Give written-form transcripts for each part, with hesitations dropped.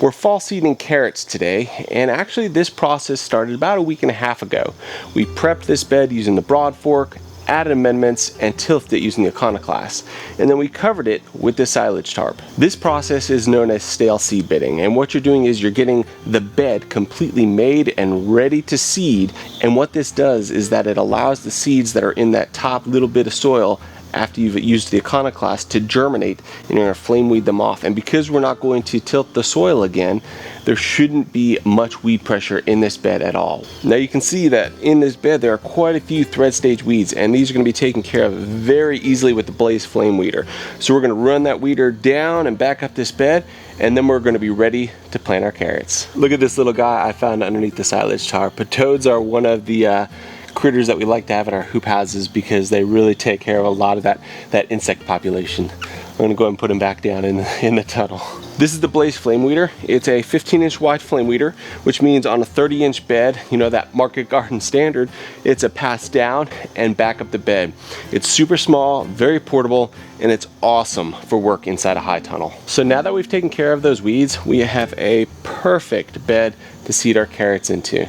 We're fall seeding carrots today, and actually this process started about a week and a half ago. We prepped this bed using the broad fork, added amendments, and tilthed it using the iconoclast, and then we covered it with the silage tarp. This process is known as stale seed bedding, and what you're doing is you're getting the bed completely made and ready to seed, and what this does is that it allows the seeds that are in that top little bit of soil after you've used the iconoclast to germinate, and you're going to flame weed them off. And because we're not going to tilt the soil again, there shouldn't be much weed pressure in this bed at all. Now you can see that in this bed there are quite a few thread stage weeds, and these are going to be taken care of very easily with the Blaze Flame Weeder. So we're going to run that weeder down and back up this bed, and then we're going to be ready to plant our carrots. Look at this little guy I found underneath the silage tarp. Toads are one of the critters that we like to have in our hoop houses because they really take care of a lot of that insect population. I'm going to go ahead and put him back down in the tunnel. This is the Blaze Flame Weeder. It's a 15-inch wide flame weeder, which means on a 30-inch bed, you know, that market garden standard, it's a pass down and back up the bed. It's super small, very portable, and it's awesome for work inside a high tunnel. So now that we've taken care of those weeds, we have a perfect bed to seed our carrots into.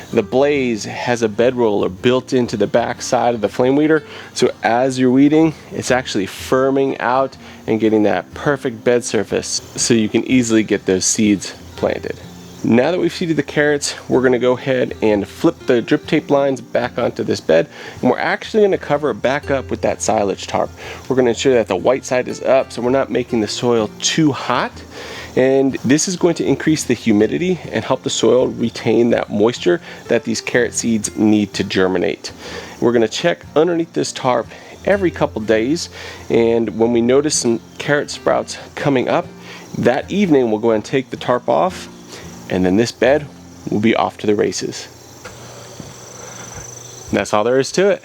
The Blaze has a bed roller built into the back side of the flame weeder, so as you're weeding, it's actually firming out and getting that perfect bed surface so you can easily get those seeds planted. Now that we've seeded the carrots, we're going to go ahead and flip the drip tape lines back onto this bed, and we're actually going to cover it back up with that silage tarp. We're going to ensure that the white side is up so we're not making the soil too hot. And this is going to increase the humidity and help the soil retain that moisture that these carrot seeds need to germinate. We're going to check underneath this tarp every couple days, and when we notice some carrot sprouts coming up, that evening we'll go ahead and take the tarp off, and then this bed will be off to the races. And that's all there is to it.